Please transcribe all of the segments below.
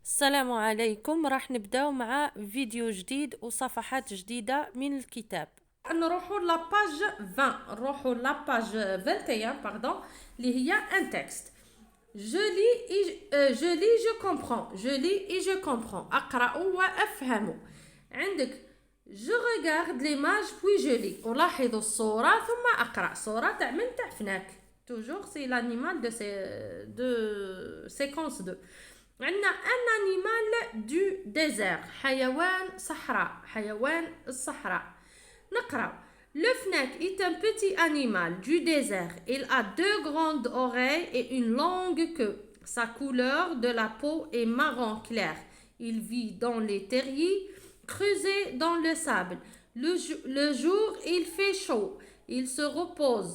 السلام عليكم. راح نبداو مع فيديو جديد وصفحات جديدة من الكتاب. نروحوا لاباج 20 نروحوا لاباج 21 باردون اللي هي ان تكست. je lis et je comprends اقرا وافهم. عندك je regarde l'image puis je lis. الاحظ الصورة ثم اقرا. صورة تاع من تاع فناك toujours c'est l'animal de séquence 2. عندنا un animal du désert حيوان صحراء حيوان الصحراء. نقرأ. Le fnac est un petit animal du désert. Il a deux grandes oreilles et une longue queue. Sa couleur de la peau est marron clair. Il vit dans les terriers creusés dans le sable. Le jour, il fait chaud. Il se repose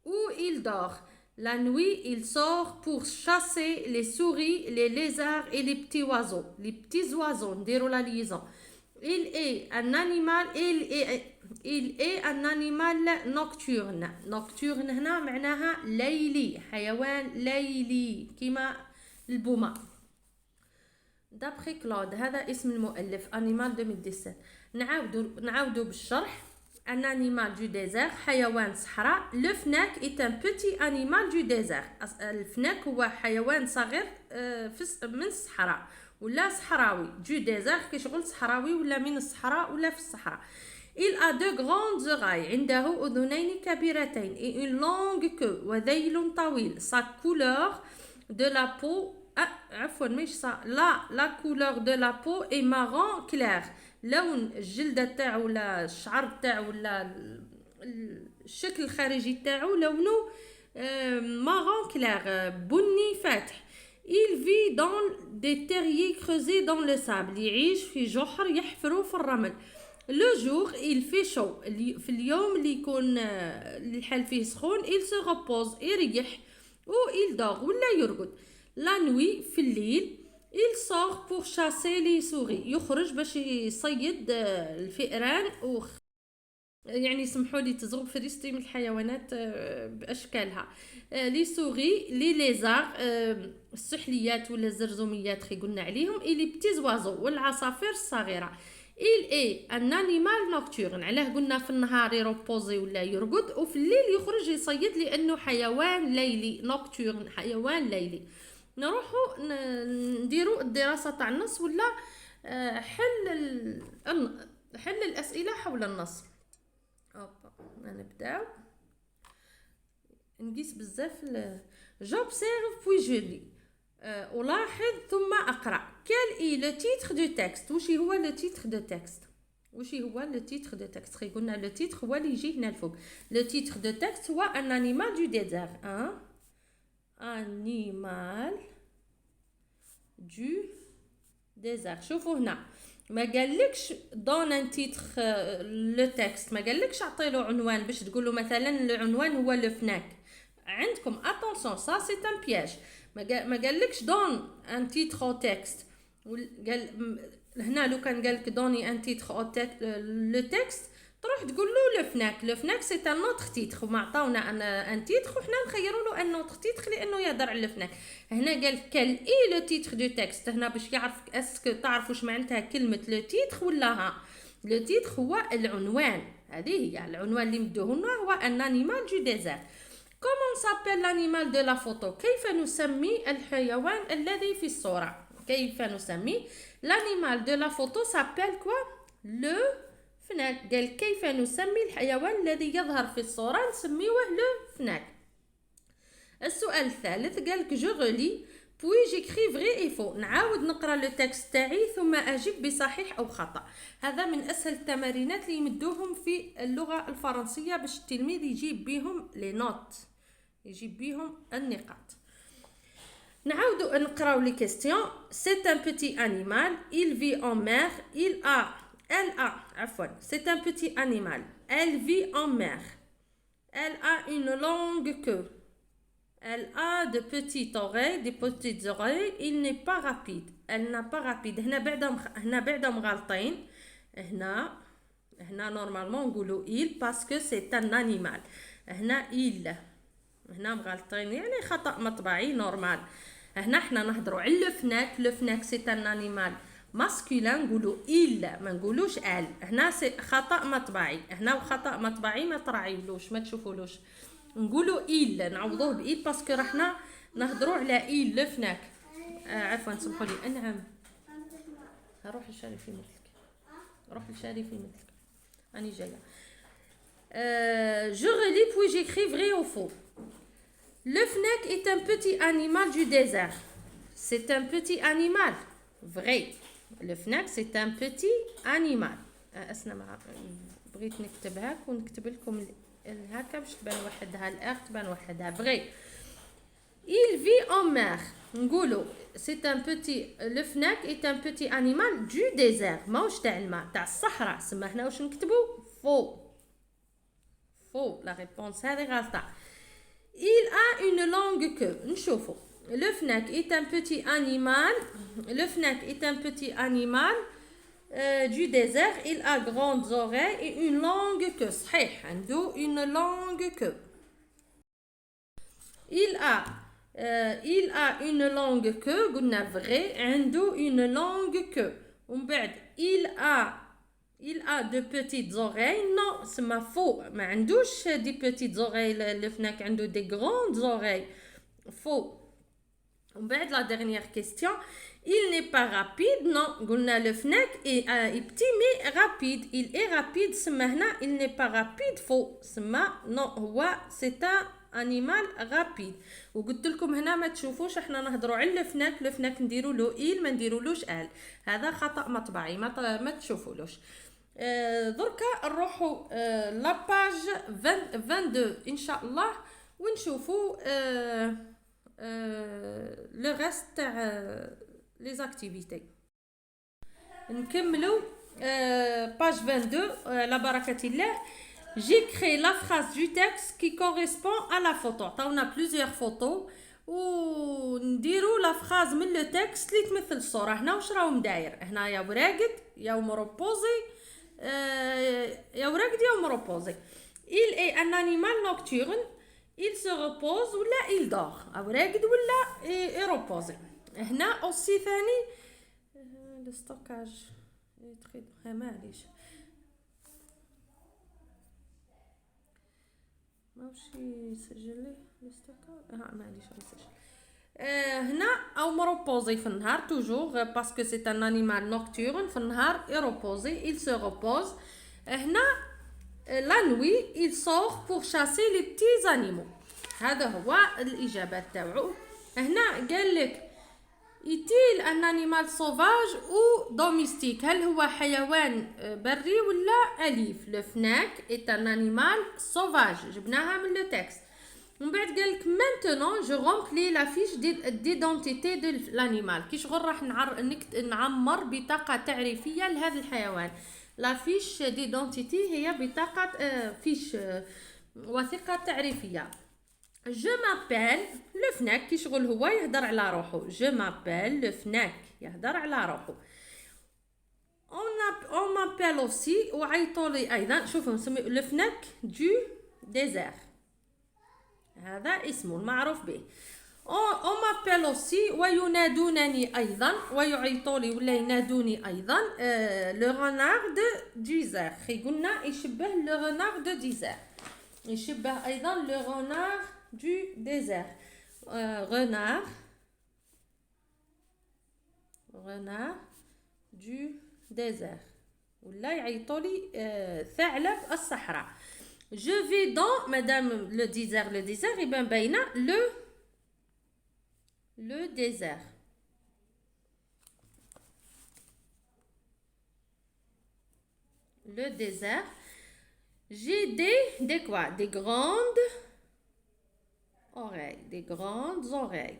ou il dort. La nuit, il sort pour chasser les souris, les lézards et les petits oiseaux. Les petits oiseaux, نديروا la liaison. Il est un animal nocturne. Nocturne هنا معناها ليلي. حيوان ليلي كما البومة. D'après Claude هذا اسم المؤلف Animal 2017. نعاودو بالشرح. Un animal du désert حيوان صحراء. Le fnac est un petit animal du désert. الفناك هو حيوان صغير من الصحراء ولا صحراوي. Du désert كي شغل صحراوي ولا من الصحراء ولا في الصحراء. Il a deux grandes oreilles. عنده أذنين كبيرتين. Et une longue queue. وذيل طويل. Sa couleur de la peau عفوا مش صا la couleur de la peau est marron clair. لون الجلدة تاعو ولا الشعر تاعو ولا الشكل الخارجي تاعو لونه marron clair بني فاتح. Il vit dans des terriers creusés dans le sable. يعيش في جحر يحفروا في الرمل. Le jour il fait chaud. في اليوم اللي يكون الحال فيه سخون il se repose يريح ou il dort ولا يرقد. La nuit في الليل il sort pour chasser les souris. يخرج باش يصيد الفئران يعني يسمحوا لي تزغب فريستي من الحيوانات باشكالها. لي سوغي لي ليزار السحليات ولا الزرزوميات خي قلنا عليهم. لي بتي زوازو والعصافير الصغيره. il est un animal nocturne. علاه قلنا في النهار يروبوزي ولا يرقد وفي الليل يخرج يصيد لانه حيوان ليلي. نوكتورن حيوان ليلي. نروحوا نديروا الدراسه تاع النص ولا حل الاسئله حول النص. نبداو نقيس بزاف j'observe puis je lis. ألاحظ ثم أقرأ. quel est le titre du texte؟ وشي هو le titre de texte؟ وشي هو le titre de texte؟ خي قلنا le titre هو اللي يجي هنا الفوق. le titre de texte هو un animal du désert. animal du désert. شوفوا هنا ما قالكش دون ان تيتر لو تكست. ما قالكش اعطيله عنوان باش تقولوا مثلا العنوان هو لو فناك. عندكم اتونسيون سا سي ان بياج. ما قالكش دون ان تيتر او تكست. قال هنا لو كان قالك دوني ان تيتر او لو تكست تروح تقول له لو فناك. لو فناك سي ان اوتر تيتر وما عطاونا ان تيتر وحنا نخيروا له ان اوتر تيتر لانه يهضر على الفناك. هنا قال كال اي لو تيتر دو تكست. هنا باش يعرف اسكو تعرفوا واش معناتها كلمه لو تيتر ولا ها. لو تيتر هو العنوان. هذه هي العنوان اللي مدوه لنا هو ان انيمال دو ديزير. كومون سابيل لانيمال دو لا فوتو؟ كيف نسمي الحيوان الذي في الصوره؟ كيف نسمي l'animal de la photo s'appelle quoi؟ le فناك. قال كيف نسمي الحيوان الذي يظهر في الصورة نسميوه لو فناك. السؤال الثالث قالك جو غولي بوي جيكري فري اي فو. نعاود نقرا لو تكست تاعي ثم اجيب بصحيح او خطا. هذا من اسهل التمارينات اللي يمدوهم في اللغة الفرنسية باش التلميذ يجيب بهم لي نوت يجيب بهم النقاط. نعاودو نقراو لي كيستيون. c'est un petit animal. il vit en mer. c'est un petit animal. Elle vit en mer. Elle a une longue queue. Elle a de petites oreilles. il n'est pas rapide. elle n'a pas rapide. هنا بعدهم غالطين. هنا نورمالمون نقولوا il parce que c'est un animal. هنا il هنا مغلطين يعني خطأ مطبعي نورمال. هنا حنا نهضروا على لو فناك سي ان انيمال ماسكولين نقولوا إل ما نقولوش ال. هنا خطأ مطبعي، هنا خطأ مطبعي ما تراعيولوش ما تشوفولوش، نقولوا إل نعوضوه بإل باسكو راحنا نهضروا على إل لو فناك. عفوا سمحوا لي. نعم روح للشاري في مثلك، روح للشاري في مثلك، راني جايه. Je relis puis j'écris vrai ou faux. Le fennec est un petit animal du désert. C'est un petit animal. Vrai. Le fennec c'est un petit animal. اسمع بغيت نكتبها ونكتب لكم هكا باش تبان وحدها الاخ تبان وحدها. Vrai. Il vit en mer. نقولوا c'est un petit le fennec est un petit animal du désert ماهوش تاع الماء تاع الصحراء. سما هنا واش نكتبوا faux. faux. La réponse هذه غلطة. Il a une longue queue. نشوفوا le fennec est un petit animal. Le fennec est un petit animal du désert. Il a grandes oreilles et une longue queue. صحيح عنده une longue queue. Il a une longue queue. قلنا vrai. عنده une longue queue. ومن بعد il a de petites oreilles. Non, c'est ma faux. ما عندوش des petites oreilles. Le fennec عنده des grandes oreilles. Faux. ومن بعد la dernière question. Il n'est pas rapide. Non, قلنا le fennec est petit mais rapide. Il est rapide. سما هنا il n'est pas rapide. Faux. سما non هو c'est un animal rapide. وقلت لكم هنا ما تشوفوش احنا نهضروا على الفناك. الفناك نديروا له إل ما نديرولوش ال. هذا خطأ مطبعي ما تشوفولوش. دركا نروحوا لاباج 22 ان شاء الله ونشوفوا لو ريست تاع لي زاكتيفيتي. نكملوا باج 22 على بركه الله. J'ai créé la phrase du texte qui correspond à la photo. عطاونا plusieurs photos ونديروا لا phrase من لو تكست اللي تمثل الصوره. هنا واش راهم داير؟ هنا يا وراقد يا مروبوزي يا وراقد يا مروبوزي. Il est un animal nocturne. Il se repose ولا il dort. أو راقد ولا يروبوزي. هنا أوسي ثاني لو ستوكاج معليش ماوش يسجل لي لو ستوكاج. معليش يسجل. هنا او مروبوزي في النهار توجور باسكو سي ان انيمال نوكتورن. في النهار يروبوزي il se repose. هنا لا نوي il sort pour chasser les petits animaux. هذا هو الاجابات تاعو. هنا قال لك est-il un animal sauvage ou domestique؟ هل هو حيوان بري ولا اليف؟ لو فناك est un animal sauvage. جبناها من لو تكست. ومن بعد قال لك maintenant je remplis la fiche d'identité de l'animal. كي شغل راح نعمر بطاقة تعريفية لهذا الحيوان. لا فيش d'identité هي بطاقة فيش وثيقة تعريفية. je m'appelle le فناك كي شغل هو يهدر على روحه. je m'appelle le فناك يهدر على روحه. on m'appelle aussi وعيطولي أيضا. شوفوا نسمي le فناك du désert. هذا اسمه المعروف به. on m'appelle aussi وينادونني أيضا ويعيطولي ولا ينادوني أيضا le renard de désert. قلنا يشبه le renard de désert. يشبه أيضا le renard du désert. renard du désert ولا يعيطولي ثعلب الصحراء. Je vais dans madame le désert et ben باينه le désert. Le désert. J'ai des quoi? Des grandes oreilles,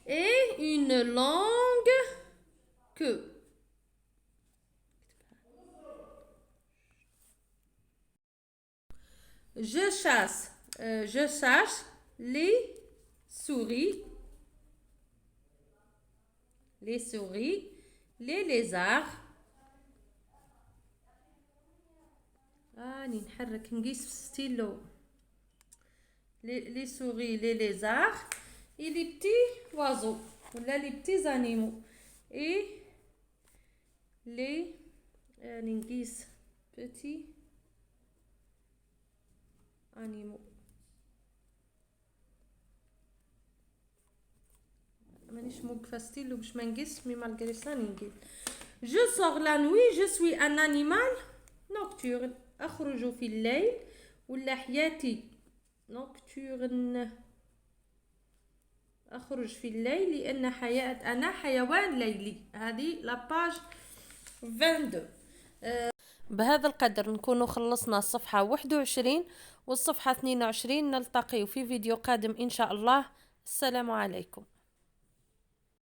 et une longue queue. Je chasse les souris, les lézards. نحرك نقيس في ستيلو. les souris, les lézards et les petits oiseaux ولا les petits animaux et les نقيس petits animaux. مانيش موقفه ستيل باش ما نقيس مي مالغري سا نقيس. Je sors la nuit, je suis un animal nocturne. أخرج في الليل ولا حياتي nocturne. أخرج في الليل لأن أنا حيوان ليلي. هذه لا باج 22. بهذا القدر نكون خلصنا الصفحة 21 والصفحة 22. نلتقي في فيديو قادم إن شاء الله. السلام عليكم.